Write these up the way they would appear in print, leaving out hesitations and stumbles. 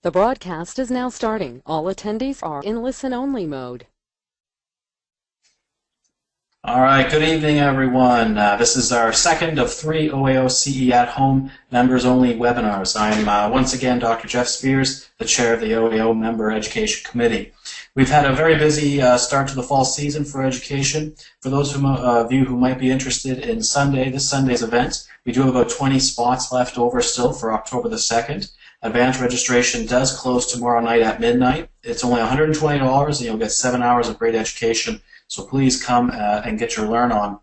The broadcast is now starting. All attendees are in listen-only mode. All right, good evening, everyone. This is our second of 3 OAO CE at Home members-only webinars. I'm once again Dr. Jeff Spears, the chair of the OAO Member Education Committee. We've had a very busy start to the fall season for education. For those of you who might be interested in this Sunday's event, we do have about 20 spots left over still for October the 2nd. Advanced registration does close tomorrow night at midnight. It's only $120 and you'll get 7 hours of great education. So please come and get your learn on.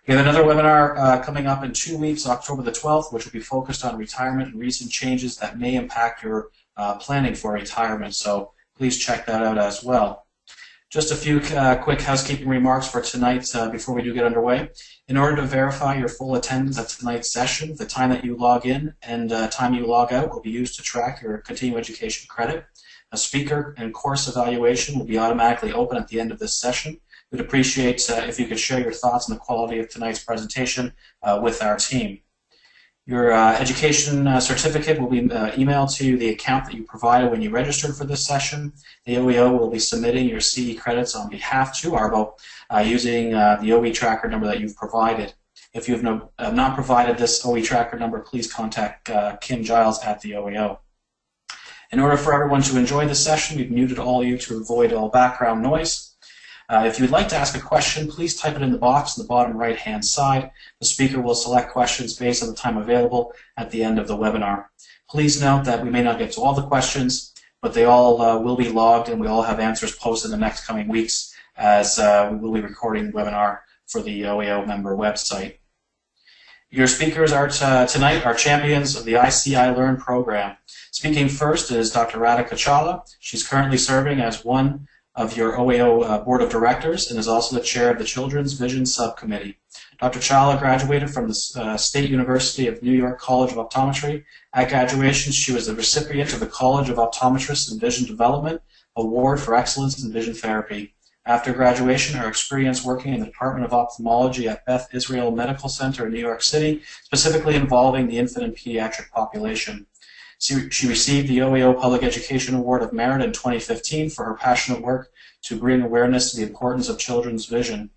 We have another webinar coming up in 2 weeks, October the 12th, which will be focused on retirement and recent changes that may impact your planning for retirement. So please check that out as well. Just a few quick housekeeping remarks for tonight before we do get underway. In order to verify your full attendance at tonight's session, the time that you log in and time you log out will be used to track your continuing education credit. A speaker and course evaluation will be automatically open at the end of this session. We'd appreciate if you could share your thoughts on the quality of tonight's presentation with our team. Your education certificate will be emailed to the account that you provided when you registered for this session. The OEO will be submitting your CE credits on behalf to ARBO using the OE tracker number that you've provided. If you have not provided this OE tracker number, please contact Kim Giles at the OEO. In order for everyone to enjoy this session, we've muted all you to avoid all background noise. If you would like to ask a question, please type it in the box on the bottom right-hand side. The speaker will select questions based on the time available at the end of the webinar. Please note that we may not get to all the questions, but they all will be logged and we all have answers posted in the next coming weeks as we will be recording the webinar for the OAO member website. Your speakers are tonight are champions of the ICI Learn program. Speaking first is Dr. Radhika Chawla. She's currently serving as one of your OAO Board of Directors and is also the chair of the Children's Vision Subcommittee. Dr. Chawla graduated from the State University of New York College of Optometry. At graduation, she was the recipient of the College of Optometrists and Vision Development Award for Excellence in Vision Therapy. After graduation, her experience working in the Department of Ophthalmology at Beth Israel Medical Center in New York City, specifically involving the infant and pediatric population. She received the OAO Public Education Award of Merit in 2015 for her passionate work to bring awareness to the importance of children's vision.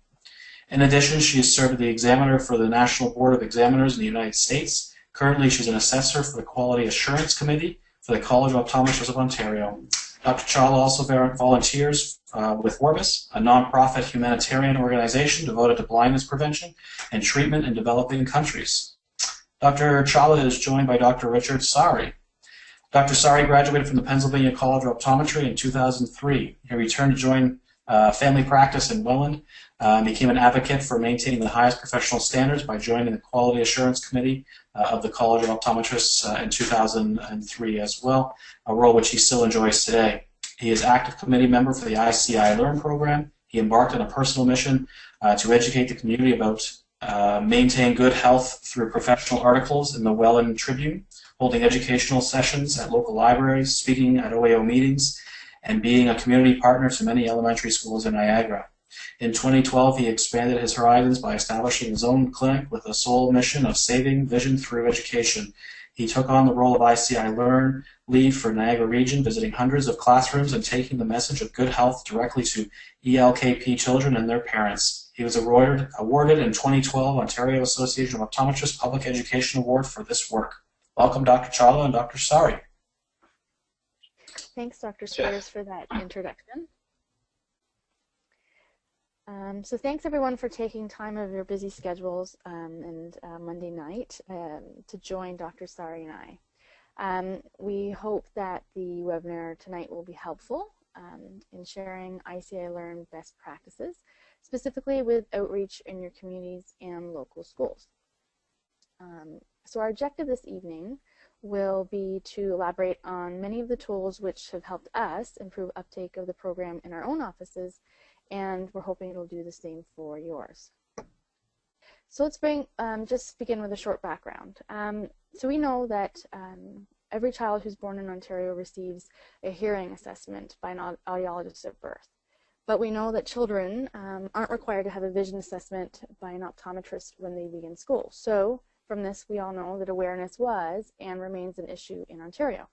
In addition, she has served as the examiner for the National Board of Examiners in the United States. Currently, she's an assessor for the Quality Assurance Committee for the College of Optometrists of Ontario. Dr. Chawla also volunteers with Orbis, a nonprofit humanitarian organization devoted to blindness prevention and treatment in developing countries. Dr. Chawla is joined by Dr. Richard Sari. Dr. Sari graduated from the Pennsylvania College of Optometry in 2003. He returned to join family practice in Welland and became an advocate for maintaining the highest professional standards by joining the Quality Assurance Committee of the College of Optometrists in 2003 as well, a role which he still enjoys today. He is active committee member for the ICI Learn program. He embarked on a personal mission to educate the community about maintain good health through professional articles in the Welland Tribune, holding educational sessions at local libraries, speaking at OAO meetings, and being a community partner to many elementary schools in Niagara. In 2012, he expanded his horizons by establishing his own clinic with the sole mission of saving vision through education. He took on the role of ICI Learn lead for Niagara region, visiting hundreds of classrooms and taking the message of good health directly to ELKP children and their parents. He was awarded in 2012 Ontario Association of Optometrists Public Education Award for this work. Welcome, Dr. Chawla and Dr. Sari. Thanks, Dr. Spears, for that introduction. So thanks, everyone, for taking time of your busy schedules and Monday night to join Dr. Sari and I. We hope that the webinar tonight will be helpful in sharing ICI Learn best practices, specifically with outreach in your communities and local schools. So our objective this evening will be to elaborate on many of the tools which have helped us improve uptake of the program in our own offices, and we're hoping it'll do the same for yours. So let's just begin with a short background. So we know that every child who's born in Ontario receives a hearing assessment by an audiologist at birth. But we know that children aren't required to have a vision assessment by an optometrist when they begin school. So from this, we all know that awareness was and remains an issue in Ontario.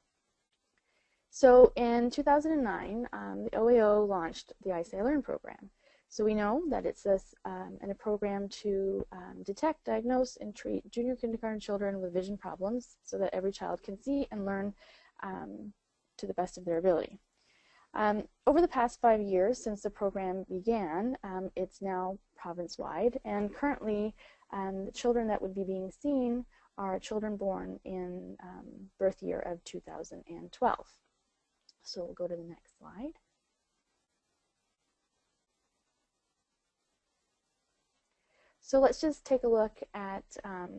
So in 2009, the OAO launched the ESEL Learn program. So we know that it's a program to detect, diagnose, and treat junior kindergarten children with vision problems so that every child can see and learn to the best of their ability. Over the past 5 years since the program began, it's now province-wide, and currently the children that would be being seen are children born in birth year of 2012. So we'll go to the next slide. So let's just take a look at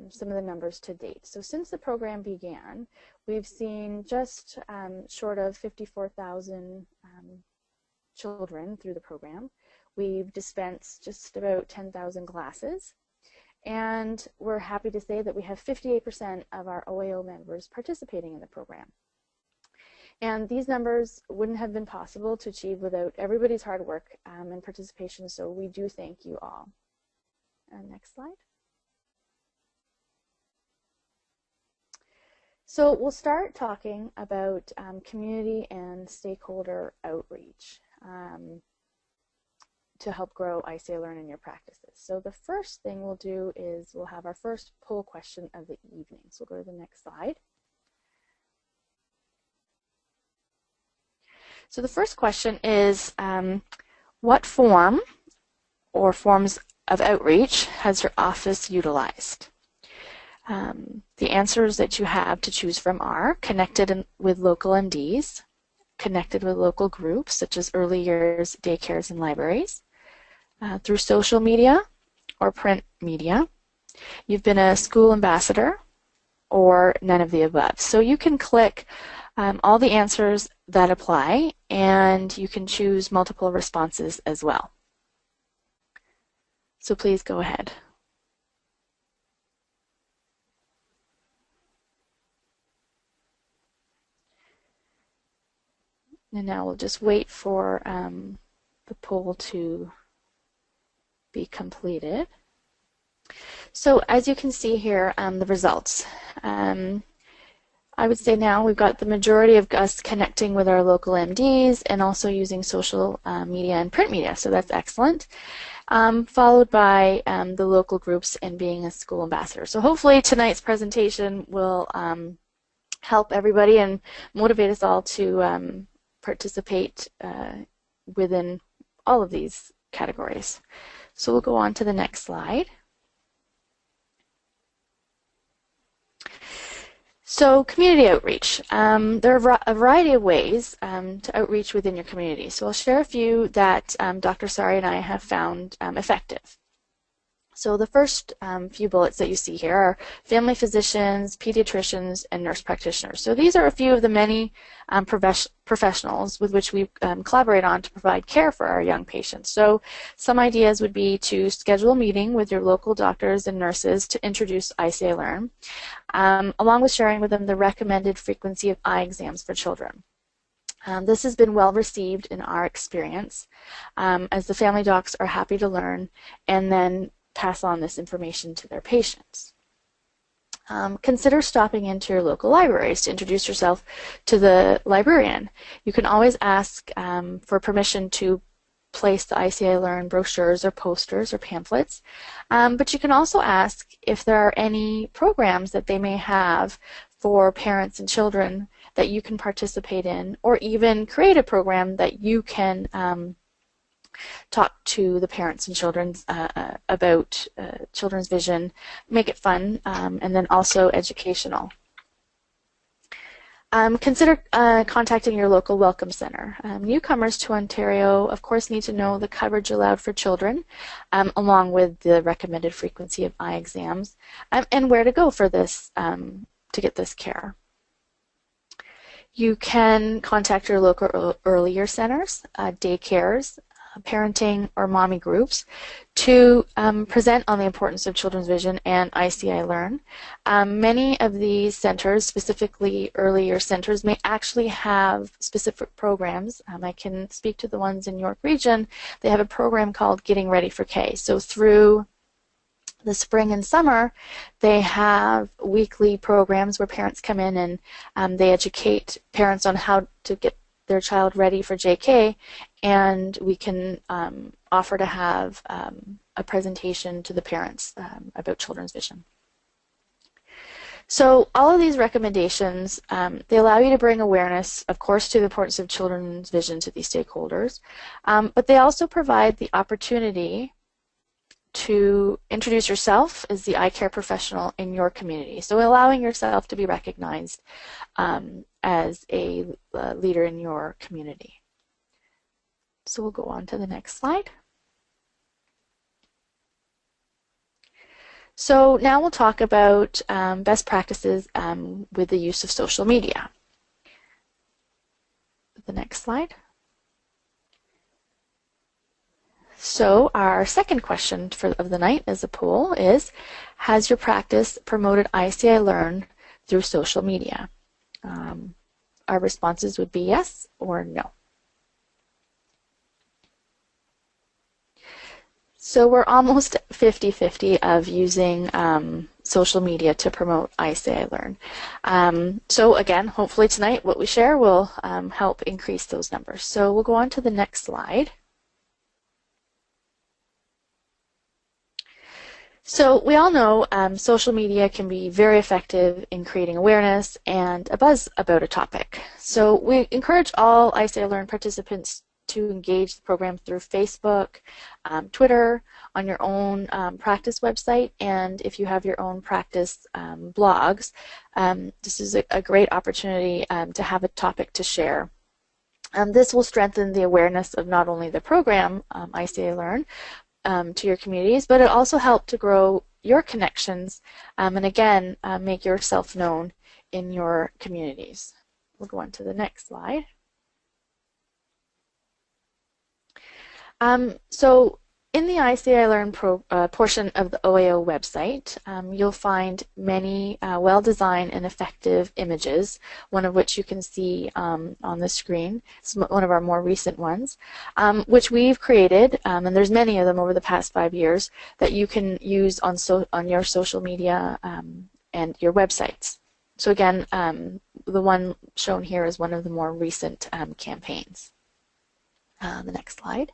some of the numbers to date. So since the program began, we've seen just short of 54,000 children through the program. We've dispensed just about 10,000 glasses. And we're happy to say that we have 58% of our OAO members participating in the program. And these numbers wouldn't have been possible to achieve without everybody's hard work and participation, so we do thank you all. Next slide. So we'll start talking about community and stakeholder outreach to help grow ESEL Learn in your practices. So the first thing we'll do is we'll have our first poll question of the evening. So we'll go to the next slide. So the first question is, what form or forms of outreach has your office utilized? The answers that you have to choose from are connected with local MDs, connected with local groups such as early years, daycares, and libraries, through social media or print media. You've been a school ambassador, or none of the above. So you can click all the answers that apply, and you can choose multiple responses as well. So please go ahead. And now we'll just wait for the poll to be completed. So as you can see here, the results. I would say now we've got the majority of us connecting with our local MDs and also using social media and print media, so that's excellent. Followed by the local groups and being a school ambassador. So hopefully tonight's presentation will help everybody and motivate us all to participate within all of these categories. So we'll go on to the next slide. So community outreach. There are a variety of ways to outreach within your community. So I'll share a few that Dr. Sari and I have found effective. So the first few bullets that you see here are family physicians, pediatricians, and nurse practitioners. So these are a few of the many professionals with which we collaborate on to provide care for our young patients. So some ideas would be to schedule a meeting with your local doctors and nurses to introduce ESEL Learn, along with sharing with them the recommended frequency of eye exams for children. This has been well received in our experience, as the family docs are happy to learn and then pass on this information to their patients. Consider stopping into your local libraries to introduce yourself to the librarian. You can always ask for permission to place the ESEL Learn brochures or posters or pamphlets, but you can also ask if there are any programs that they may have for parents and children that you can participate in, or even create a program that you can talk to the parents and children about children's vision, make it fun, and then also educational. Consider contacting your local welcome center. Newcomers to Ontario, of course, need to know the coverage allowed for children, along with the recommended frequency of eye exams, and where to go for this to get this care. You can contact your local early year centers, daycares, parenting or mommy groups to present on the importance of children's vision and ESEL Learn. Many of these centers, specifically early year centers, may actually have specific programs. I can speak to the ones in York Region. They have a program called Getting Ready for K. So through The spring and summer, they have weekly programs where parents come in and they educate parents on how to get their child ready for JK, and we can offer to have a presentation to the parents about children's vision. So all of these recommendations, they allow you to bring awareness, of course, to the importance of children's vision to these stakeholders, but they also provide the opportunity to introduce yourself as the eye care professional in your community. So allowing yourself to be recognized as a leader in your community. So we'll go on to the next slide. So now we'll talk about best practices with the use of social media. The next slide. So our second question of the night as a poll is, has your practice promoted ICI Learn through social media? Our responses would be yes or no. So we're almost 50-50 of using social media to promote ICI Learn. So again, hopefully tonight what we share will help increase those numbers. So we'll go on to the next slide. So we all know social media can be very effective in creating awareness and a buzz about a topic. So we encourage all ICI Learn participants to engage the program through Facebook, Twitter, on your own practice website, and if you have your own practice blogs, this is a great opportunity to have a topic to share. This will strengthen the awareness of not only the program, ICI Learn, to your communities, but it also helps to grow your connections and again make yourself known in your communities. We'll go on to the next slide. So in the ICI Learn portion of the OAO website, you'll find many well-designed and effective images, one of which you can see on the screen. It's one of our more recent ones, which we've created, and there's many of them over the past 5 years that you can use on your social media and your websites. So again, the one shown here is one of the more recent campaigns. The next slide.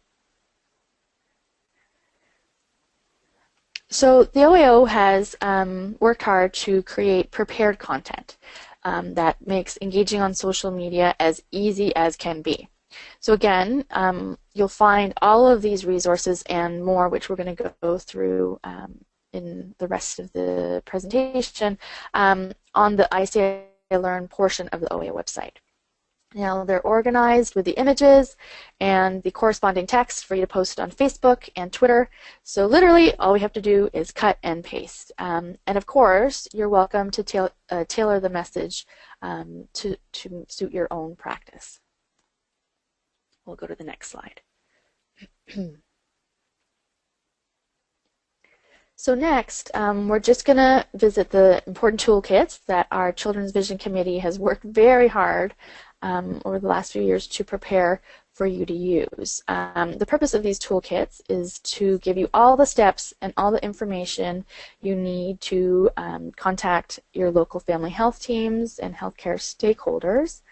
So the OAO has worked hard to create prepared content that makes engaging on social media as easy as can be. So again, you'll find all of these resources and more, which we're going to go through in the rest of the presentation, on the ICI Learn portion of the OAO website. Now they're organized with the images and the corresponding text for you to post on Facebook and Twitter. So literally all we have to do is cut and paste. And of course, you're welcome to tailor the message to suit your own practice. We'll go to the next slide. So next, we're just going to visit the important toolkits that our Children's Vision Committee has worked very hard over the last few years to prepare for you to use. The purpose of these toolkits is to give you all the steps and all the information you need to contact your local family health teams and healthcare stakeholders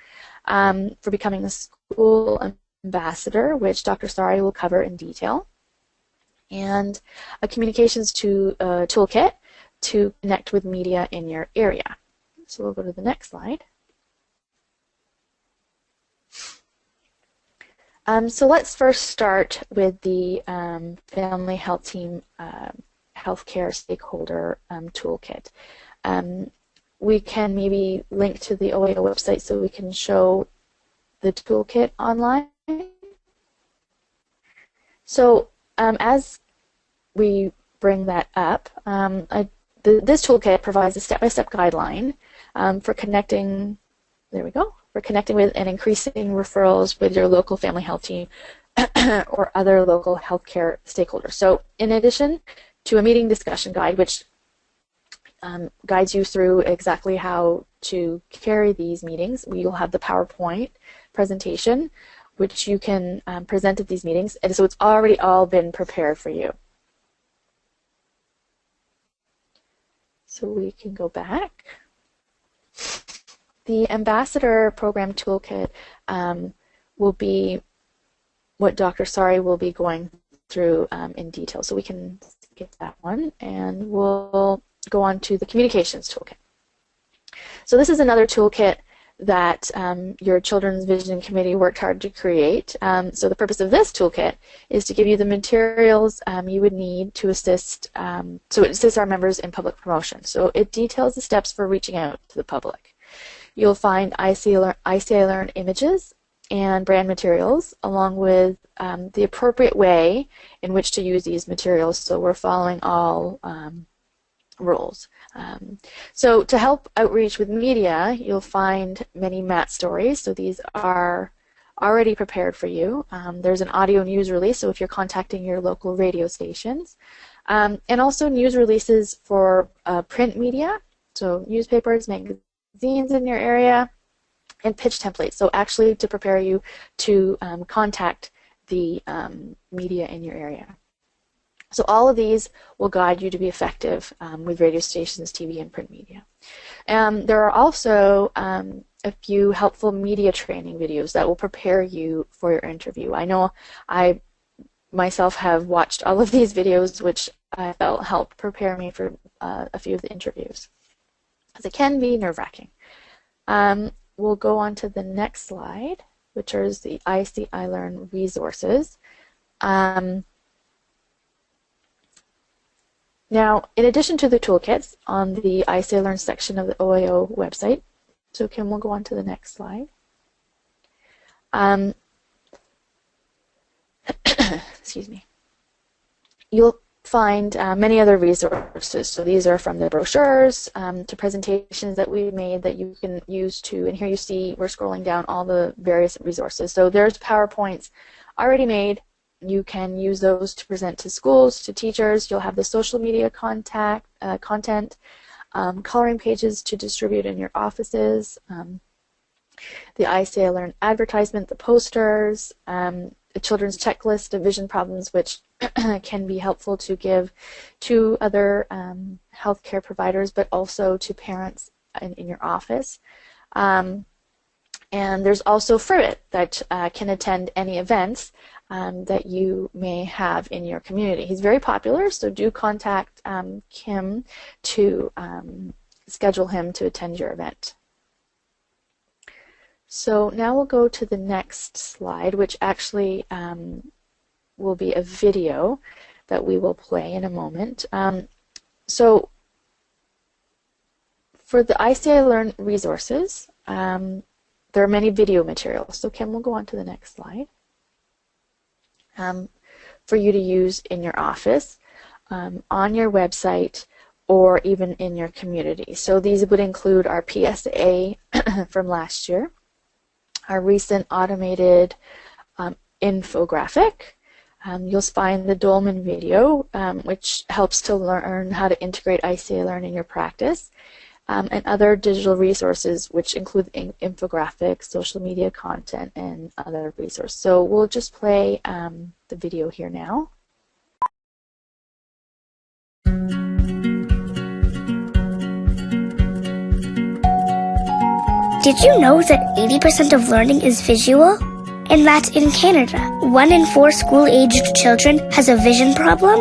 for becoming a school ambassador, which Dr. Sari will cover in detail, and a communications toolkit to connect with media in your area. So we'll go to the next slide. So let's first start with the Family Health Team Healthcare Stakeholder Toolkit. We can maybe link to the OAO website so we can show the toolkit online. So as we bring that up, this toolkit provides a step-by-step guideline for connecting, there we go, for connecting with and increasing referrals with your local family health team or other local healthcare stakeholders. So in addition to a meeting discussion guide, which guides you through exactly how to carry these meetings, we will have the PowerPoint presentation, which you can present at these meetings. And so it's already all been prepared for you. So we can go back. The Ambassador Program Toolkit will be what Dr. Sari will be going through in detail. So we can skip that one, and we'll go on to the Communications Toolkit. So this is another toolkit that your Children's Vision Committee worked hard to create. So the purpose of this toolkit is to give you the materials you would need to assist, so it assists our members in public promotion. So it details the steps for reaching out to the public. You'll find ICI Learn images and brand materials, along with the appropriate way in which to use these materials. So we're following all rules. So to help outreach with media, you'll find many MAT stories. So these are already prepared for you. There's an audio news release, so if you're contacting your local radio stations. And also news releases for print media, so newspapers, magazines in your area, and pitch templates. So actually to prepare you to contact the media in your area. So all of these will guide you to be effective with radio stations, TV, and print media. There are also a few helpful media training videos that will prepare you for your interview. I know I myself have watched all of these videos, which I felt helped prepare me for a few of the interviews, as it can be nerve-wracking. We'll go on to the next slide, which is the ICI Learn resources. Now, in addition to the toolkits on the ICI Learn section of the OAO website, so Kim, we'll go on to the next slide. Excuse me. You'll find many other resources. So these are from the brochures to presentations that we made that you can use to, and here you see we're scrolling down all the various resources. So there's PowerPoints already made. You can use those to present to schools, to teachers. You'll have the social media content, coloring pages to distribute in your offices, the ICI Learn advertisement, the posters, the children's checklist of vision problems, which can be helpful to give to other healthcare providers, but also to parents in your office. And there's also Fribbit that can attend any events that you may have in your community. He's very popular, so do contact Kim to schedule him to attend your event. So now we'll go to the next slide, which actually will be a video that we will play in a moment. So for the ICI Learn resources, there are many video materials. So Kim, we'll go on to the next slide. For you to use in your office, on your website, or even in your community. So these would include our PSA from last year, our recent automated infographic. You'll find the Dolman video, which helps to learn how to integrate ICI Learn in your practice, and other digital resources, which include infographics, social media content, and other resources. So we'll just play the video here now. Did you know that 80% of learning is visual? And that in Canada, 1 in 4 school-aged children has a vision problem?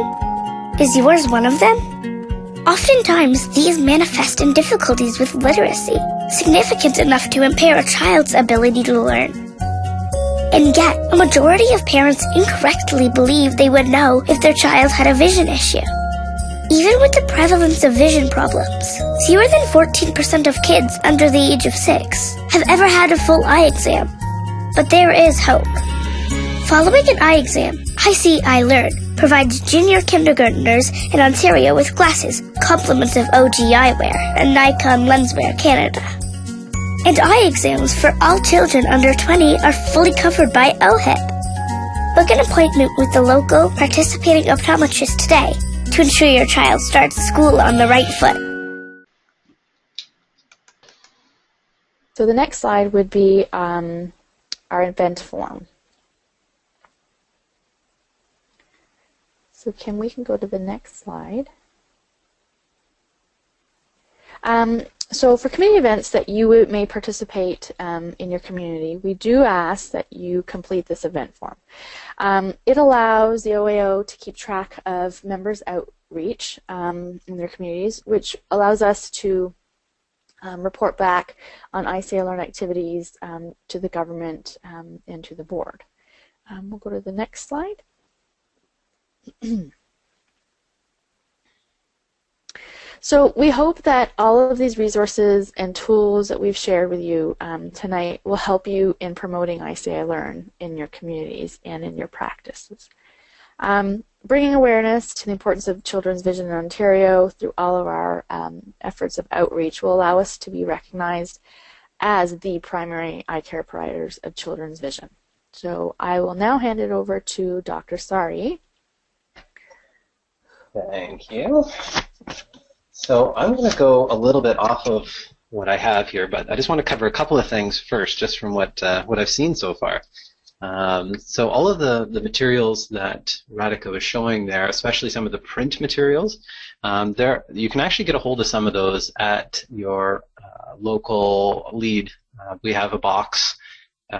Is yours one of them? Oftentimes, these manifest in difficulties with literacy, significant enough to impair a child's ability to learn. And yet, a majority of parents incorrectly believe they would know if their child had a vision issue. Even with the prevalence of vision problems, fewer than 14% of kids under the age of 6 have ever had a full eye exam. But there is hope. Following an eye exam, ICI Learn provides junior kindergarteners in Ontario with glasses, compliments of OG Eyewear and Nikon Lenswear Canada. And eye exams for all children under 20 are fully covered by OHIP. Book an appointment with the local participating optometrist today to ensure your child starts school on the right foot. So the next slide would be our event form. So Kim, we can go to the next slide. So for community events that you may participate in your community, we do ask that you complete this event form. It allows the OAO to keep track of members' outreach in their communities, which allows us to report back on ESEL Learn activities to the government and to the board. We'll go to the next slide. So we hope that all of these resources and tools that we've shared with you tonight will help you in promoting ESEL Learn in your communities and in your practices. Bringing awareness to the importance of children's vision in Ontario through all of our efforts of outreach will allow us to be recognized as the primary eye care providers of children's vision. So I will now hand it over to Dr. Sari. Thank you. So I'm going to go a little bit off of what I have here, but I just want to cover a couple of things first, just from what I've seen so far. So all of the materials that Radhika was showing there, especially some of the print materials, you can actually get a hold of some of those at your local lead. We have a box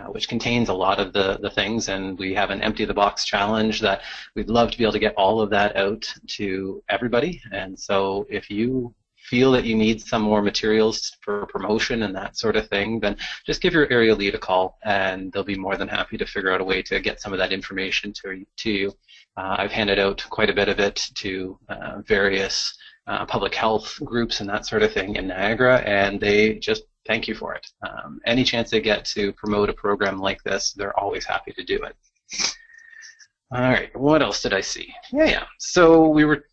which contains a lot of the things, and we have an empty the box challenge that we'd love to be able to get all of that out to everybody. And so if you feel that you need some more materials for promotion and that sort of thing, then just give your area lead a call and they'll be more than happy to figure out a way to get some of that information to you. I've handed out quite a bit of it to various public health groups and that sort of thing in Niagara, and they just thank you for it. Any chance they get to promote a program like this, they're always happy to do it. All right, what else did I see? Yeah. So we were,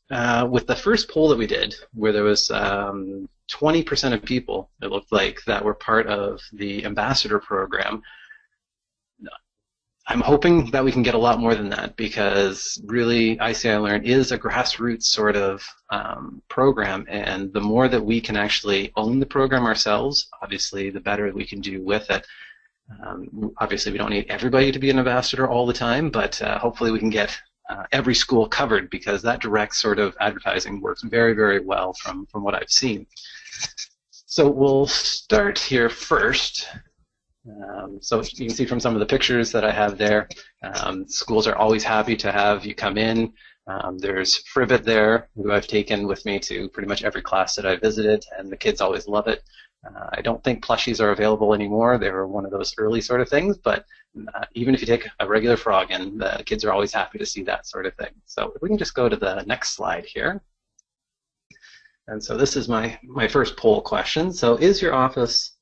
with the first poll that we did, where there was 20% of people, it looked like, that were part of the ambassador program. I'm hoping that we can get a lot more than that, because really ESEL Learn is a grassroots sort of program, and the more that we can actually own the program ourselves, obviously the better we can do with it. Obviously we don't need everybody to be an ambassador all the time, but hopefully we can get every school covered, because that direct sort of advertising works very, very well from what I've seen. So we'll start here first. So you can see from some of the pictures that I have there, schools are always happy to have you come in. There's Fribbit there, who I've taken with me to pretty much every class that I visited, and the kids always love it. I don't think plushies are available anymore. They were one of those early sort of things, but even if you take a regular frog in, the kids are always happy to see that sort of thing. So if we can just go to the next slide here. And so this is my first poll question. So is your office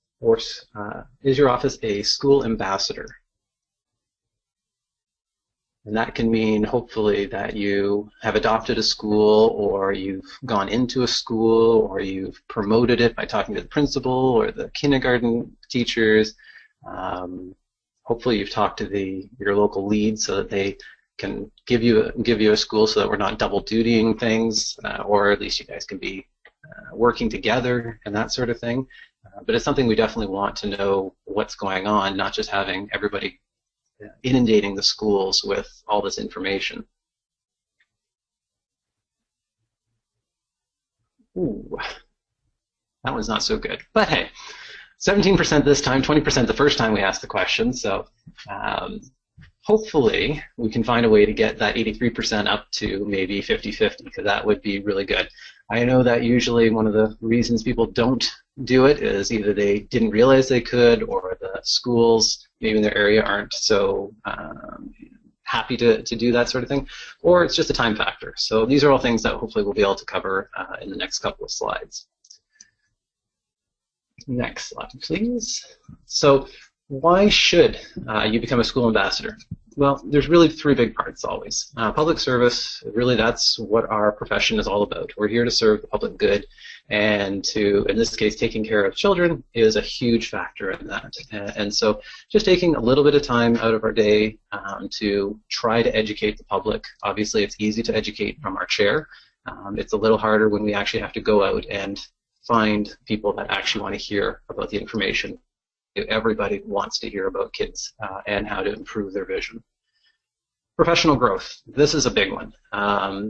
a school ambassador? And that can mean, hopefully, that you have adopted a school, or you've gone into a school, or you've promoted it by talking to the principal or the kindergarten teachers. Hopefully you've talked to your local lead so that they can give you a school, so that we're not double dutying things, or at least you guys can be working together and that sort of thing. But it's something we definitely want to know what's going on, not just having everybody inundating the schools with all this information. Ooh, that one's not so good. But hey, 17% this time, 20% the first time we asked the question. So hopefully we can find a way to get that 83% up to maybe 50-50, because that would be really good. I know that usually one of the reasons people don't do it is either they didn't realize they could, or the schools maybe in their area aren't so happy to do that sort of thing, or it's just a time factor. So these are all things that hopefully we'll be able to cover in the next couple of slides. Next slide, please. So why should you become a school ambassador? Well, there's really three big parts always. Public service, really that's what our profession is all about. We're here to serve the public good, and in this case, taking care of children is a huge factor in that. And so just taking a little bit of time out of our day to try to educate the public. Obviously, it's easy to educate from our chair. It's a little harder when we actually have to go out and find people that actually want to hear about the information. Everybody wants to hear about kids and how to improve their vision. Professional growth. This is a big one.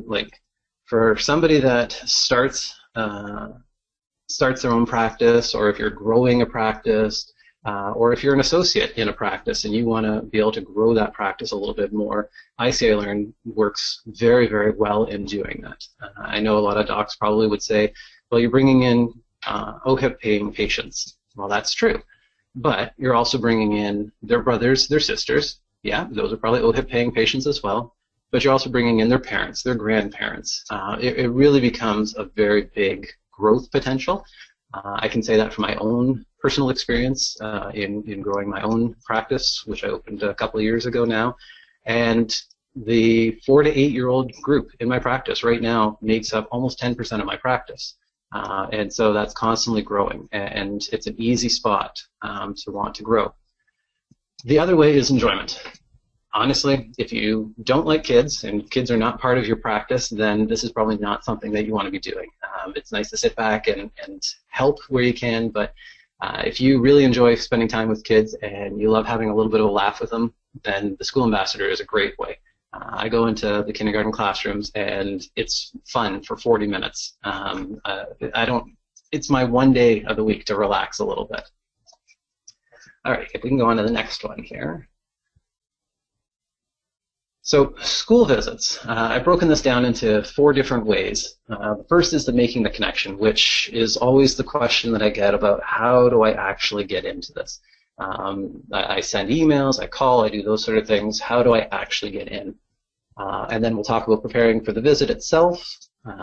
Like for somebody that starts starts their own practice, or if you're growing a practice, or if you're an associate in a practice and you want to be able to grow that practice a little bit more, ICI Learn works very, very well in doing that. I know a lot of docs probably would say, well, you're bringing in OHIP paying patients. Well, that's true. But you're also bringing in their brothers, their sisters. Yeah, those are probably OHIP paying patients as well. But you're also bringing in their parents, their grandparents. It really becomes a very big growth potential. I can say that from my own personal experience in growing my own practice, which I opened a couple of years ago now. And the 4 to 8 year old group in my practice right now makes up almost 10% of my practice. And so that's constantly growing, and it's an easy spot to want to grow. The other way is enjoyment. Honestly, if you don't like kids and kids are not part of your practice, then this is probably not something that you want to be doing. It's nice to sit back and help where you can, but if you really enjoy spending time with kids and you love having a little bit of a laugh with them, then the school ambassador is a great way. I go into the kindergarten classrooms and it's fun for 40 minutes. It's my one day of the week to relax a little bit. All right, if we can go on to the next one here. So school visits, I've broken this down into 4 different ways. The first is the making the connection, which is always the question that I get about how do I actually get into this. I send emails, I call, I do those sort of things. How do I actually get in? And then we'll talk about preparing for the visit itself,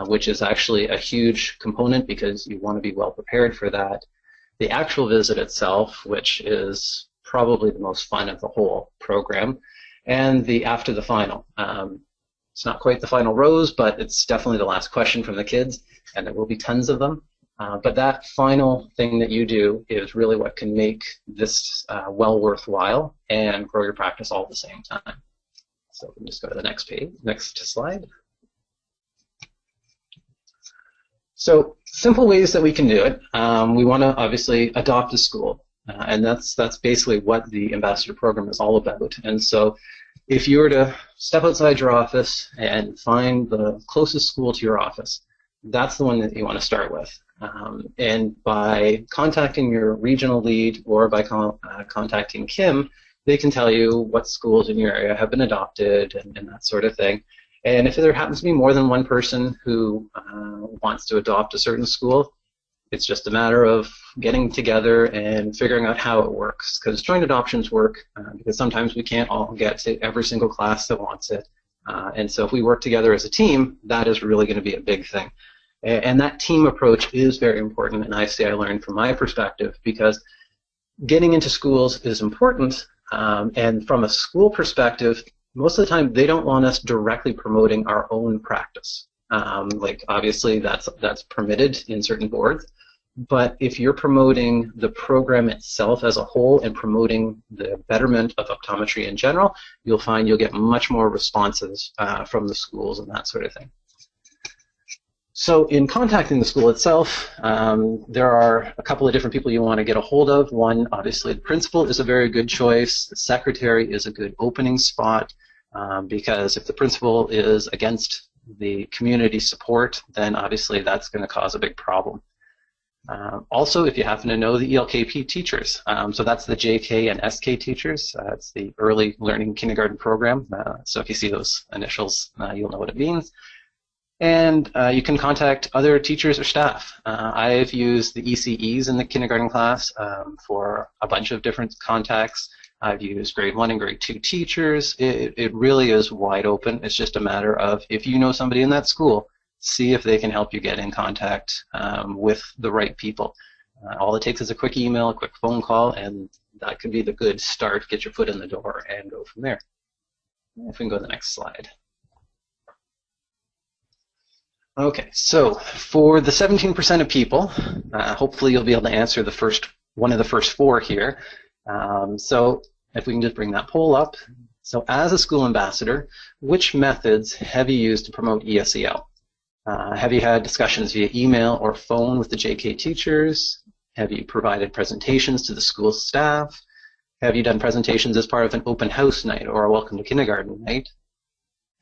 which is actually a huge component because you want to be well prepared for that. The actual visit itself, which is probably the most fun of the whole program, and the after the final. It's not quite the final rose, but it's definitely the last question from the kids, and there will be tons of them. But that final thing that you do is really what can make this well worthwhile and grow your practice all at the same time. So we can just go to the next page, next slide. So simple ways that we can do it. We want to obviously adopt a school, and that's basically what the ambassador program is all about. And so if you were to step outside your office and find the closest school to your office, that's the one that you want to start with. And by contacting your regional lead or by contacting Kim, they can tell you what schools in your area have been adopted and that sort of thing. And if there happens to be more than one person who wants to adopt a certain school, it's just a matter of getting together and figuring out how it works. Because joint adoptions work because sometimes we can't all get to every single class that wants it. And so if we work together as a team, that is really going to be a big thing. And that team approach is very important in ICI Learn from my perspective, because getting into schools is important. And from a school perspective, most of the time they don't want us directly promoting our own practice. Like obviously that's permitted in certain boards, but if you're promoting the program itself as a whole and promoting the betterment of optometry in general, you'll find you'll get much more responses from the schools and that sort of thing. So in contacting the school itself, there are a couple of different people you want to get a hold of. One, obviously, the principal is a very good choice. The secretary is a good opening spot because if the principal is against the community support, then obviously that's going to cause a big problem. Also, if you happen to know the ELKP teachers, so that's the JK and SK teachers. It's the Early Learning Kindergarten Program. So if you see those initials, you'll know what it means. And you can contact other teachers or staff. I've used the ECEs in the kindergarten class for a bunch of different contacts. I've used grade 1 and grade 2 teachers. It really is wide open. It's just a matter of if you know somebody in that school, see if they can help you get in contact with the right people. All it takes is a quick email, a quick phone call, and that could be the good start, get your foot in the door, and go from there. If we can go to the next slide. Okay, so for the 17% of people, hopefully you'll be able to answer one of the first 4 here. So if we can just bring that poll up. So as a school ambassador, which methods have you used to promote ESEL? Have you had discussions via email or phone with the JK teachers? Have you provided presentations to the school staff? Have you done presentations as part of an open house night or a welcome to kindergarten night?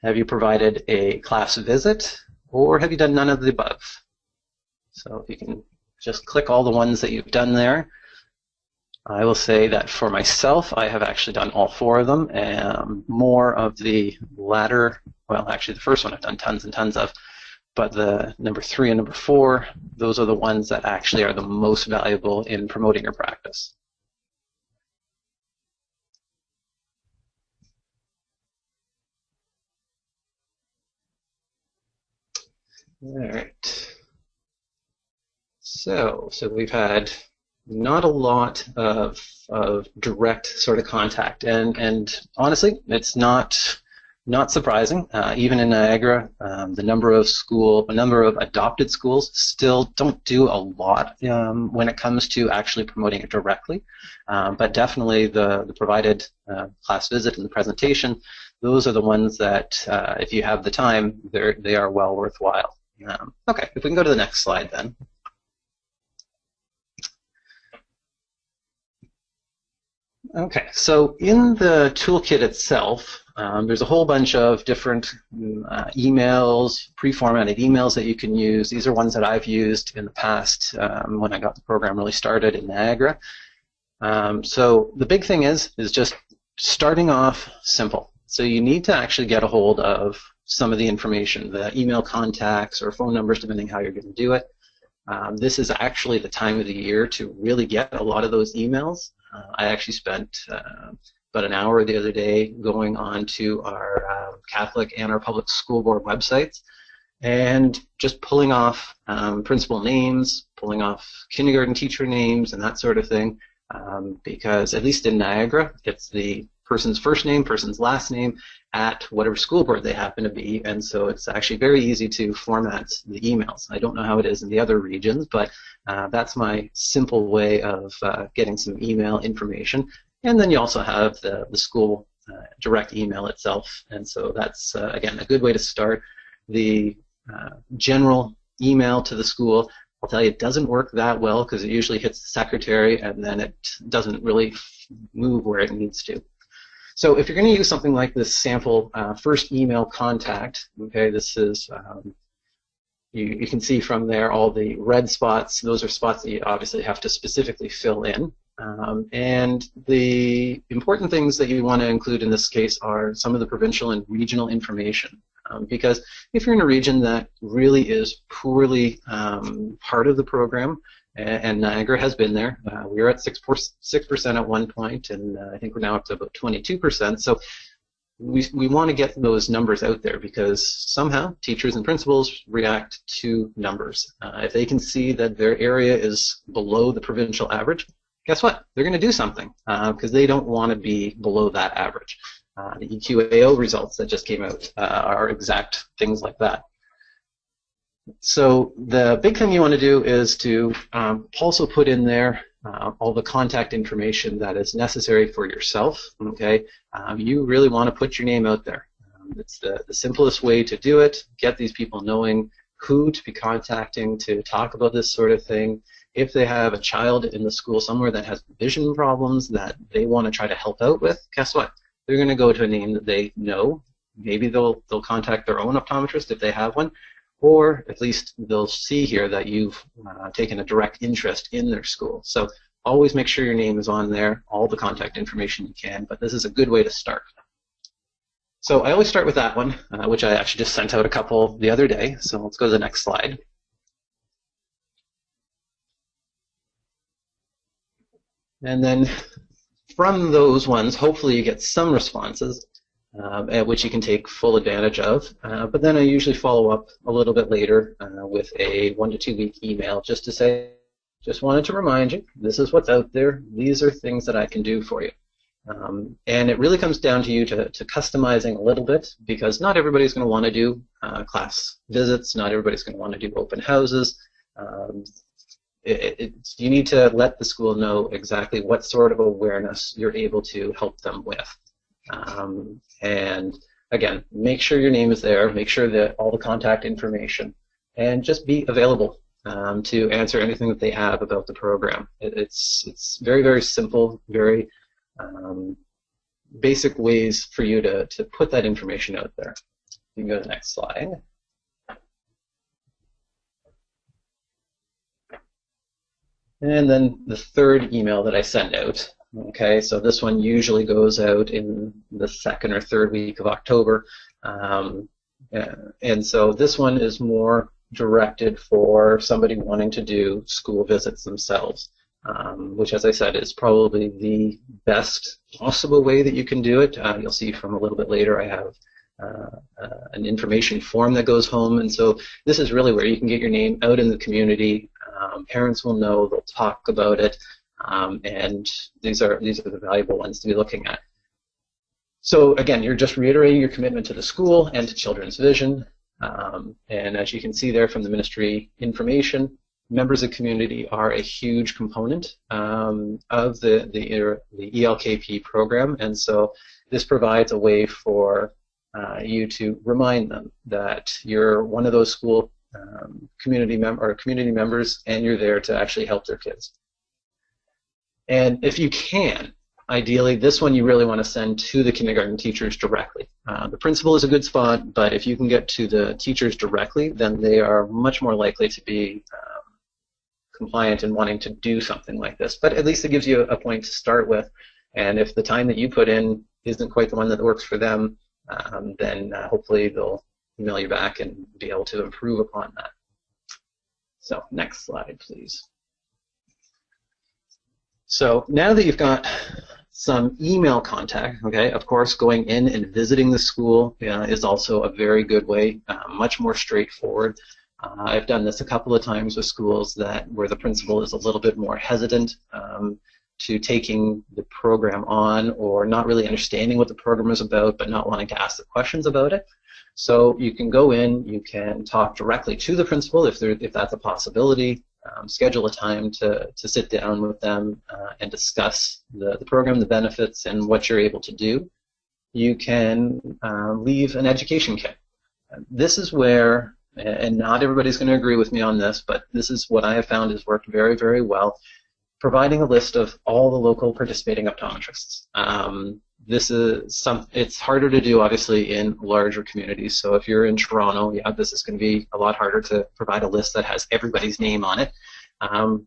Have you provided a class visit? Or have you done none of the above? So if you can just click all the ones that you've done there. I will say that for myself, I have actually done all 4 of them, and more of the latter, well, actually the first one I've done tons and tons of, but the number 3 and number 4, those are the ones that actually are the most valuable in promoting your practice. All right. So we've had not a lot of direct sort of contact, and honestly, it's not surprising. Even in Niagara, the number of adopted schools still don't do a lot when it comes to actually promoting it directly. But definitely the provided class visit and the presentation, those are the ones that, if you have the time, they are well worthwhile. Okay, if we can go to the next slide then. Okay, so in the toolkit itself, there's a whole bunch of different emails, pre-formatted emails that you can use. These are ones that I've used in the past when I got the program really started in Niagara. So the big thing is just starting off simple. So you need to actually get a hold of some of the information, the email contacts or phone numbers, depending how you're going to do it. This is actually the time of the year to really get a lot of those emails. I actually spent about an hour the other day going on to our Catholic and our public school board websites and just pulling off principal names, pulling off kindergarten teacher names and that sort of thing, because at least in Niagara, it's the person's first name, person's last name, at whatever school board they happen to be, and so it's actually very easy to format the emails. I don't know how it is in the other regions, but that's my simple way of getting some email information. And then you also have the school direct email itself, and so that's, again, a good way to start. The general email to the school, I'll tell you, it doesn't work that well because it usually hits the secretary and then it doesn't really move where it needs to. So if you're going to use something like this sample first email contact, okay, this is, you can see from there all the red spots. Those are spots that you obviously have to specifically fill in. And the important things that you want to include in this case are some of the provincial and regional information. Because if you're in a region that really is poorly part of the program, and Niagara has been there. We were at 6% at one point, and I think we're now up to about 22%. So we want to get those numbers out there because somehow teachers and principals react to numbers. If they can see that their area is below the provincial average, guess what? They're going to do something because they don't want to be below that average. The EQAO results that just came out are exact things like that. So the big thing you want to do is to also put in there all the contact information that is necessary for yourself. Okay, you really want to put your name out there. It's the simplest way to do it. Get these people knowing who to be contacting to talk about this sort of thing. If they have a child in the school somewhere that has vision problems that they want to try to help out with, guess what? They're going to go to a name that they know. Maybe they'll contact their own optometrist if they have one. Or at least they'll see here that you've taken a direct interest in their school. So always make sure your name is on there, all the contact information you can, but this is a good way to start. So I always start with that one, which I actually just sent out a couple the other day. So let's go to the next slide. And then from those ones, hopefully you get some responses. At which you can take full advantage of. But then I usually follow up a little bit later with a 1 to 2 week email just to say, just wanted to remind you, this is what's out there. These are things that I can do for you. And it really comes down to you to customizing a little bit because not everybody's going to want to do class visits. Not everybody's going to want to do open houses. You need to let the school know exactly what sort of awareness you're able to help them with. And again, make sure your name is there, make sure that all the contact information, and just be available to answer anything that they have about the program. It's very, very simple, very basic ways for you to put that information out there. You can go to the next slide. And then the third email that I send out. Okay, so this one usually goes out in the second or third week of October. And so this one is more directed for somebody wanting to do school visits themselves, which, as I said, is probably the best possible way that you can do it. You'll see from a little bit later I have an information form that goes home, and so this is really where you can get your name out in the community. Parents will know, they'll talk about it, and these are the valuable ones to be looking at. So again, you're just reiterating your commitment to the school and to children's vision, and as you can see there from the ministry information, members of community are a huge component of the ELKP program, and so this provides a way for you to remind them that you're one of those school community members, and you're there to actually help their kids. And if you can, ideally, this one you really want to send to the kindergarten teachers directly. The principal is a good spot, but if you can get to the teachers directly, then they are much more likely to be compliant and wanting to do something like this. But at least it gives you a point to start with, and if the time that you put in isn't quite the one that works for them, then hopefully they'll email you back and be able to improve upon that. So next slide, please. So now that you've got some email contact, okay, of course going in and visiting the school is also a very good way, much more straightforward. I've done this a couple of times with schools where the principal is a little bit more hesitant to taking the program on, or not really understanding what the program is about, but not wanting to ask the questions about it. So you can go in, you can talk directly to the principal if that's a possibility, schedule a time to sit down with them and discuss the program, the benefits, and what you're able to do. You can leave an education kit. This is where, and not everybody's going to agree with me on this, but this is what I have found has worked very, very well, providing a list of all the local participating optometrists. It's harder to do, obviously, in larger communities. So if you're in Toronto, yeah, this is going to be a lot harder to provide a list that has everybody's name on it.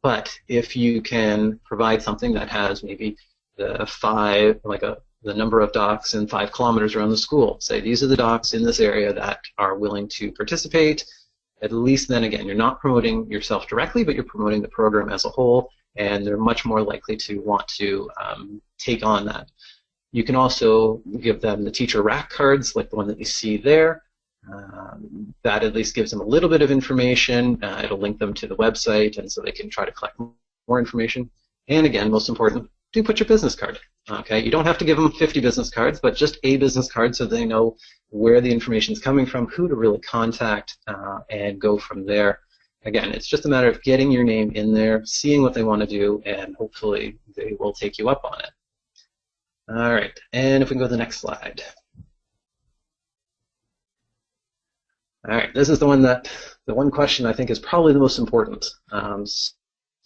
But if you can provide something that has maybe the number of docs in 5 kilometers around the school, say these are the docs in this area that are willing to participate, at least then again, you're not promoting yourself directly, but you're promoting the program as a whole, and they're much more likely to want to take on that. You can also give them the teacher rack cards, like the one that you see there. That at least gives them a little bit of information. It'll link them to the website, and so they can try to collect more information. And again, most important, do put your business card. Okay, you don't have to give them 50 business cards, but just a business card so they know where the information is coming from, who to really contact, and go from there. Again, it's just a matter of getting your name in there, seeing what they want to do, and hopefully they will take you up on it. All right, and if we can go to the next slide. All right, this is the one question I think is probably the most important.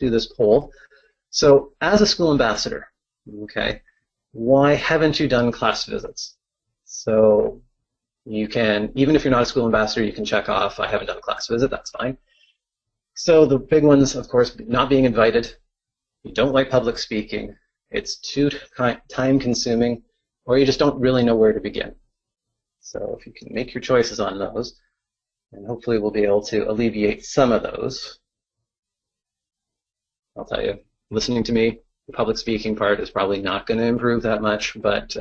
Do this poll. So, as a school ambassador, okay, why haven't you done class visits? So, you can, even if you're not a school ambassador, you can check off, I haven't done a class visit, that's fine. So, the big ones, of course, not being invited, you don't like public speaking, it's too time-consuming, or you just don't really know where to begin. So, if you can make your choices on those, and hopefully we'll be able to alleviate some of those. I'll tell you, listening to me, the public speaking part is probably not going to improve that much, but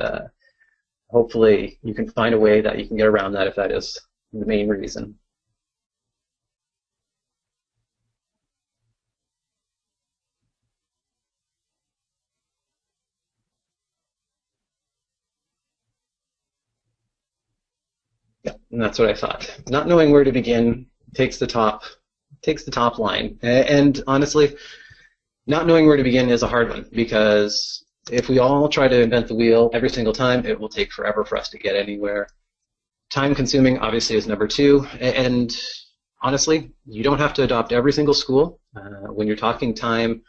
hopefully you can find a way that you can get around that if that is the main reason. Yeah, and that's what I thought. Not knowing where to begin takes the top line. And honestly, not knowing where to begin is a hard one, because if we all try to invent the wheel every single time, it will take forever for us to get anywhere. Time consuming obviously is number 2, and honestly, you don't have to adopt every single school. When you're talking time,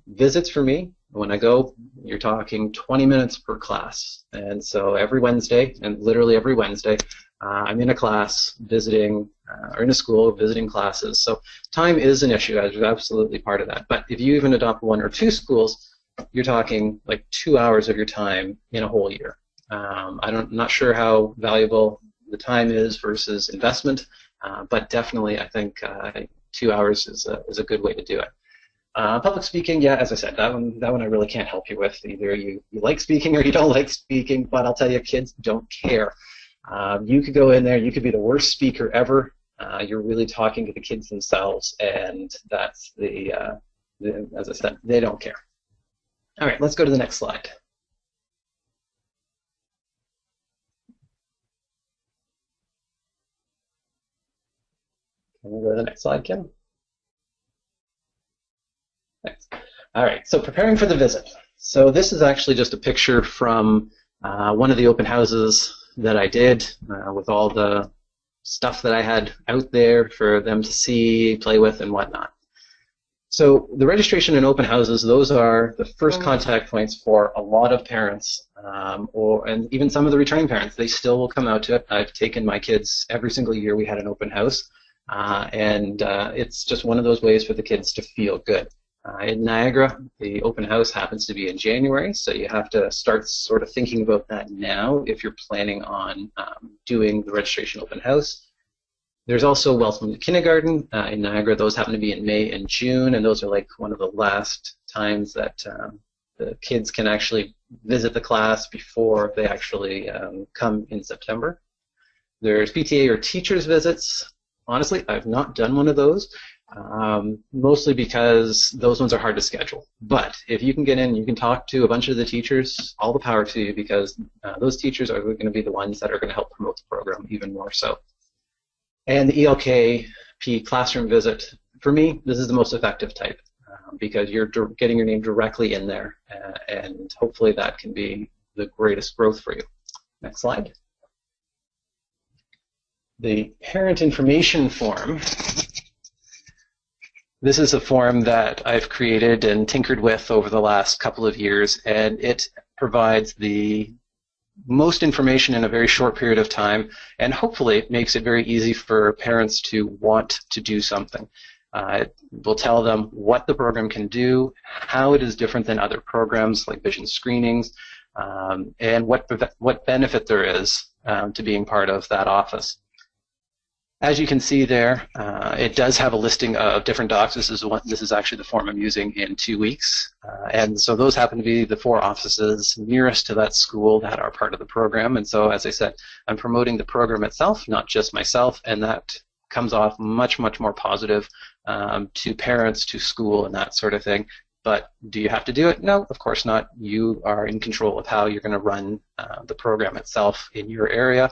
visits for me, when I go, you're talking 20 minutes per class. And so every Wednesday, and literally every Wednesday, I'm in a class visiting, or in a school visiting classes. So time is an issue, as absolutely part of that. But if you even adopt 1 or 2 schools, you're talking like 2 hours of your time in a whole year. I'm not sure how valuable the time is versus investment, but definitely I think 2 hours is a good way to do it. Public speaking, yeah, as I said, that one I really can't help you with. Either you like speaking or you don't like speaking, but I'll tell you, kids don't care. You could go in there, you could be the worst speaker ever. You're really talking to the kids themselves, and that's as I said, they don't care. All right, let's go to the next slide. Can we go to the next slide, Kim? Thanks. All right, so preparing for the visit. So this is actually just a picture from one of the open houses that I did with all the stuff that I had out there for them to see, play with, and whatnot. So the registration and open houses, those are the first contact points for a lot of parents, and even some of the returning parents. They still will come out to it. I've taken my kids every single year we had an open house, and it's just one of those ways for the kids to feel good. In Niagara, the open house happens to be in January, so you have to start sort of thinking about that now if you're planning on doing the registration open house. There's also Welcome to Kindergarten in Niagara. Those happen to be in May and June, and those are like one of the last times that the kids can actually visit the class before they actually come in September. There's PTA or teachers visits. Honestly, I've not done one of those, mostly because those ones are hard to schedule. But if you can get in, you can talk to a bunch of the teachers, all the power to you, because those teachers are going to be the ones that are going to help promote the program even more so. And the ELKP classroom visit, for me, this is the most effective type because you're getting your name directly in there, and hopefully that can be the greatest growth for you. Next slide. The parent information form. This is a form that I've created and tinkered with over the last couple of years, and it provides the most information in a very short period of time, and hopefully it makes it very easy for parents to want to do something. It will tell them what the program can do, how it is different than other programs like vision screenings, and what benefit there is to being part of that office. As you can see there, it does have a listing of different docs. This is actually the form I'm using in 2 weeks. And so those happen to be the 4 offices nearest to that school that are part of the program. And so, as I said, I'm promoting the program itself, not just myself, and that comes off much, much more positive to parents, to school, and that sort of thing. But do you have to do it? No, of course not. You are in control of how you're going to run the program itself in your area.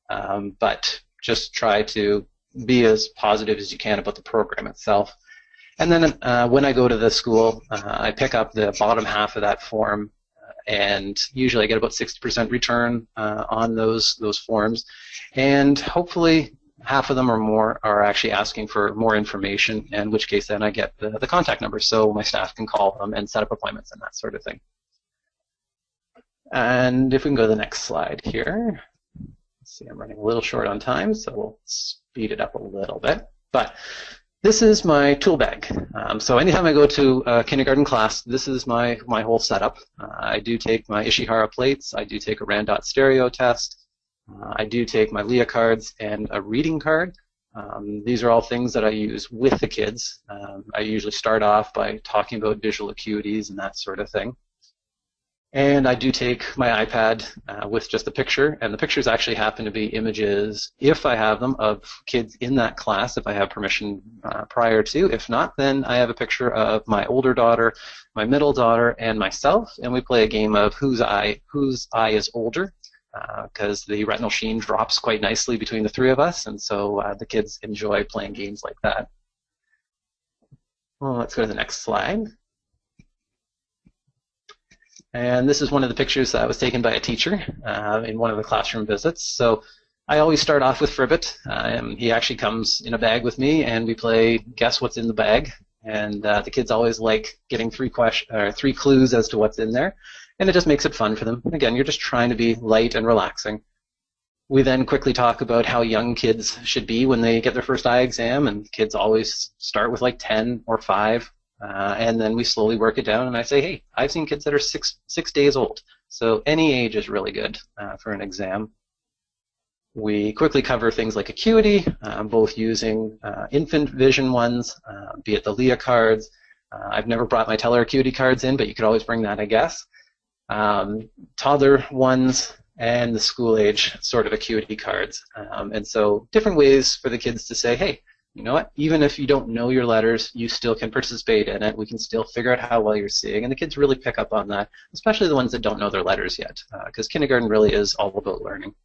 But just try to be as positive as you can about the program itself. And then when I go to the school, I pick up the bottom half of that form, and usually I get about 60% return on those forms. And hopefully half of them or more are actually asking for more information, in which case then I get the contact number so my staff can call them and set up appointments and that sort of thing. And if we can go to the next slide here. See, I'm running a little short on time, so we'll speed it up a little bit. But this is my tool bag. So anytime I go to a kindergarten class, this is my whole setup. I do take my Ishihara plates. I do take a Randot stereo test. I do take my Leah cards and a reading card. These are all things that I use with the kids. I usually start off by talking about visual acuities and that sort of thing. And I do take my iPad with just a picture, and the pictures actually happen to be images, if I have them, of kids in that class, if I have permission prior to. If not, then I have a picture of my older daughter, my middle daughter, and myself, and we play a game of whose eye is older, because the retinal sheen drops quite nicely between the 3 of us, and so the kids enjoy playing games like that. Well, let's go to the next slide. And this is one of the pictures that was taken by a teacher in one of the classroom visits. So I always start off with Fribbit. He actually comes in a bag with me, and we play Guess What's in the Bag. And the kids always like getting 3 clues as to what's in there. And it just makes it fun for them. And again, you're just trying to be light and relaxing. We then quickly talk about how young kids should be when they get their first eye exam, and kids always start with like 10 or 5, and then we slowly work it down, and I say, hey, I've seen kids that are six days old, so any age is really good for an exam. We quickly cover things like acuity, both using infant vision ones, be it the LEA cards. I've never brought my teller acuity cards in, but you could always bring that, I guess. Toddler ones, and the school age sort of acuity cards. And so different ways for the kids to say, hey, you know what, even if you don't know your letters, you still can participate in it. We can still figure out how well you're seeing. And the kids really pick up on that, especially the ones that don't know their letters yet, because kindergarten really is all about learning.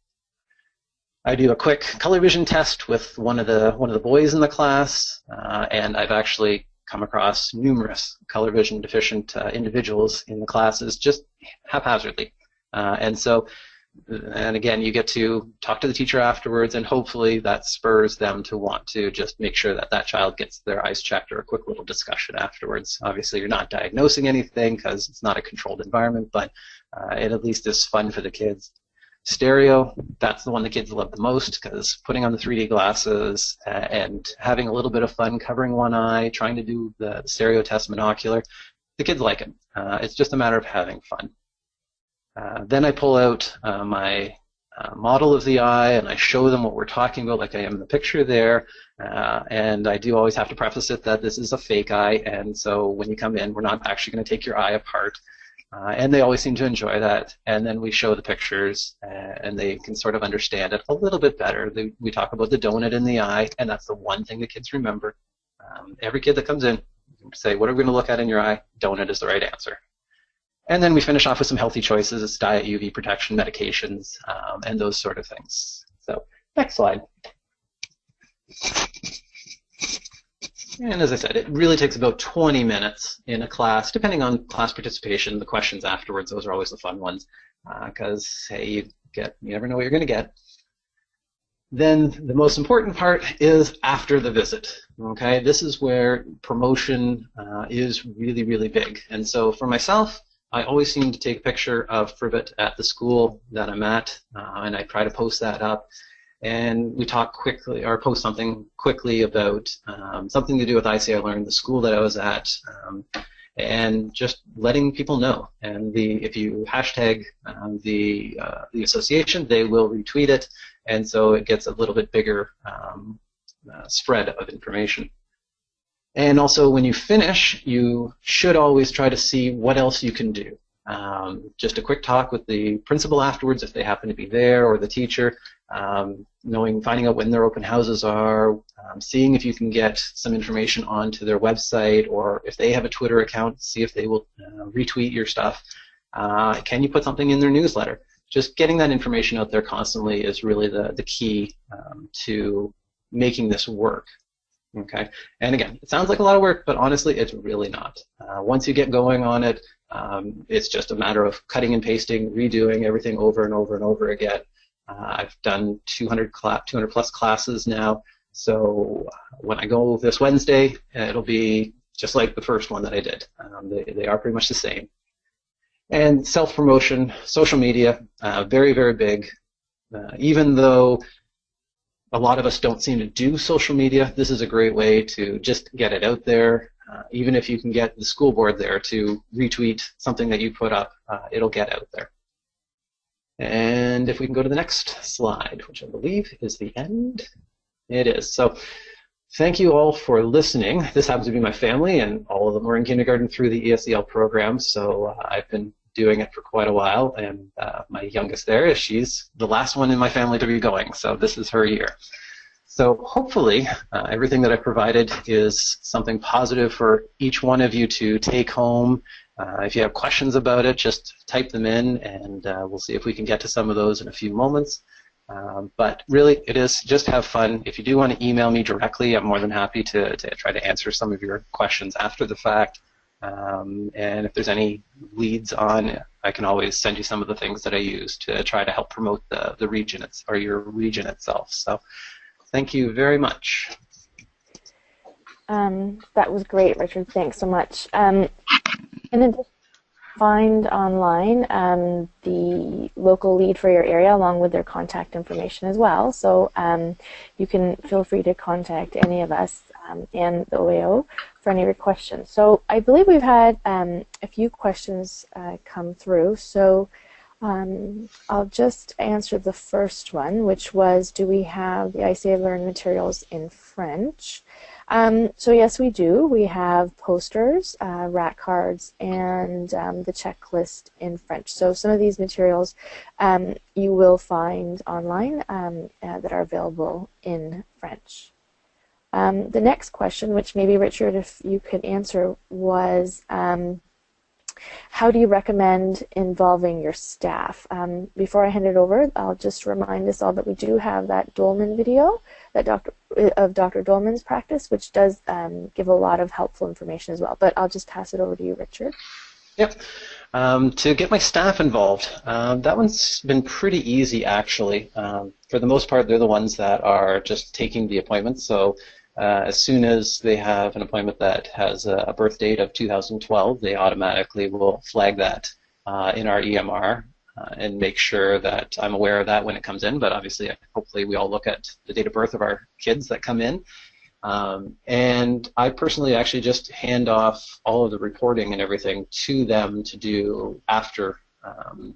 I do a quick color vision test with one of the boys in the class, and I've actually come across numerous color vision deficient individuals in the classes just haphazardly. And again, you get to talk to the teacher afterwards, and hopefully that spurs them to want to just make sure that that child gets their eyes checked, or a quick little discussion afterwards. Obviously, you're not diagnosing anything because it's not a controlled environment, but it at least is fun for the kids. Stereo, that's the one the kids love the most, because putting on the 3D glasses and having a little bit of fun covering one eye, trying to do the stereo test monocular, the kids like it. It's just a matter of having fun. Then I pull out my model of the eye, and I show them what we're talking about, like I am in the picture there. And I do always have to preface it that this is a fake eye, and so when you come in, we're not actually going to take your eye apart. And they always seem to enjoy that. And then we show the pictures, and they can sort of understand it a little bit better. We talk about the donut in the eye, and that's the one thing the kids remember. Every kid that comes in, say, what are we going to look at in your eye? Donut is the right answer. And then we finish off with some healthy choices. It's diet, UV protection, medications, and those sort of things. So next slide. And as I said, it really takes about 20 minutes in a class, depending on class participation. The questions afterwards, those are always the fun ones, because, hey, you never know what you're going to get. Then the most important part is after the visit. Okay, this is where promotion is really, really big. And so for myself, I always seem to take a picture of Privet at the school that I'm at, and I try to post that up. And we talk quickly, or post something quickly about something to do with I Learn, the school that I was at, and just letting people know. And if you hashtag the association, they will retweet it, and so it gets a little bit bigger spread of information. And also, when you finish, you should always try to see what else you can do. Just a quick talk with the principal afterwards, if they happen to be there, or the teacher, finding out when their open houses are, seeing if you can get some information onto their website, or if they have a Twitter account, see if they will retweet your stuff. Can you put something in their newsletter? Just getting that information out there constantly is really the key to making this work. Okay, and again, it sounds like a lot of work, but honestly, it's really not. Once you get going on it, it's just a matter of cutting and pasting, redoing everything over and over and over again. I've done 200 plus classes now, so when I go this Wednesday, it'll be just like the first one that I did. They are pretty much the same. And self-promotion, social media, very, very big. Even though a lot of us don't seem to do social media, this is a great way to just get it out there. Even if you can get the school board there to retweet something that you put up, it'll get out there. And if we can go to the next slide, which I believe is the end. It is. So thank you all for listening. This happens to be my family, and all of them are in kindergarten through the ESEL program, so I've been doing it for quite a while, and my youngest there, she's the last one in my family to be going, so this is her year. So hopefully everything that I've provided is something positive for each one of you to take home. If you have questions about it, just type them in, and we'll see if we can get to some of those in a few moments. But really, it is just have fun. If you do want to email me directly, I'm more than happy to try to answer some of your questions after the fact. And if there's any leads on, I can always send you some of the things that I use to try to help promote the region or your region itself. So thank you very much. That was great, Richard. Thanks so much. And find online the local lead for your area along with their contact information as well. So you can feel free to contact any of us and the OAO for any of your questions. So I believe we've had a few questions come through. So I'll just answer the first one, which was, do we have the ICA Learn materials in French? So yes, we do. We have posters, rat cards, and the checklist in French. So some of these materials you will find online that are available in French. The next question, which maybe Richard, if you could answer, was how do you recommend involving your staff? Before I hand it over, I'll just remind us all that we do have that Dolman video that of Dr. Dolman's practice, which does give a lot of helpful information as well. But I'll just pass it over to you, Richard. Yep. To get my staff involved, that one's been pretty easy, actually. For the most part, they're the ones that are just taking the appointments. So as soon as they have an appointment that has a birth date of 2012, they automatically will flag that in our EMR and make sure that I'm aware of that when it comes in. But obviously, hopefully, we all look at the date of birth of our kids that come in. And I personally actually just hand off all of the reporting and everything to them to do after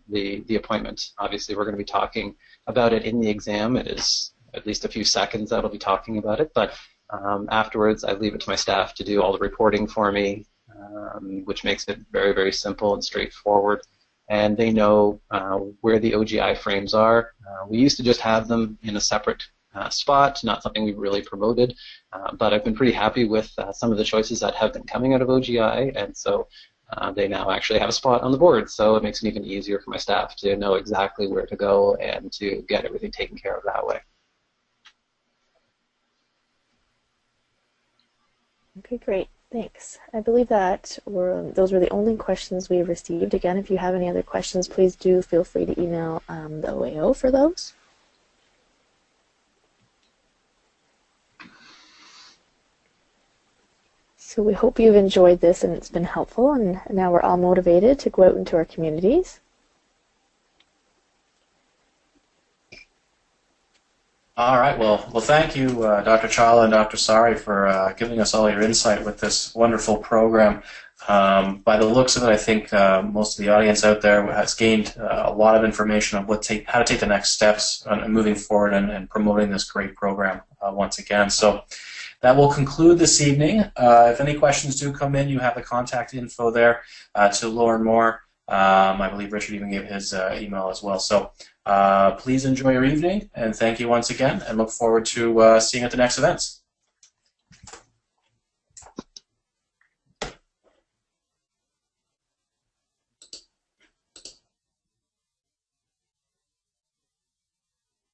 the appointment. Obviously, we're going to be talking about it in the exam. It is at least a few seconds that I'll be talking about it, but afterwards, I leave it to my staff to do all the reporting for me, which makes it very, very simple and straightforward. And they know where the OGI frames are. We used to just have them in a separate spot, not something we really promoted, but I've been pretty happy with some of the choices that have been coming out of OGI, and so they now actually have a spot on the board, so it makes it even easier for my staff to know exactly where to go and to get everything taken care of that way. Okay, great. Thanks. I believe that those were the only questions we received. Again, if you have any other questions, please do feel free to email the OAO for those. So we hope you've enjoyed this and it's been helpful, and now we're all motivated to go out into our communities. All right. Well, thank you, Dr. Chawla and Dr. Sari, for giving us all your insight with this wonderful program. By the looks of it, I think most of the audience out there has gained a lot of information on how to take the next steps on moving forward and promoting this great program once again. So that will conclude this evening. If any questions do come in, you have the contact info there to learn more. I believe Richard even gave his email as well. So please enjoy your evening, and thank you once again, and look forward to seeing you at the next events.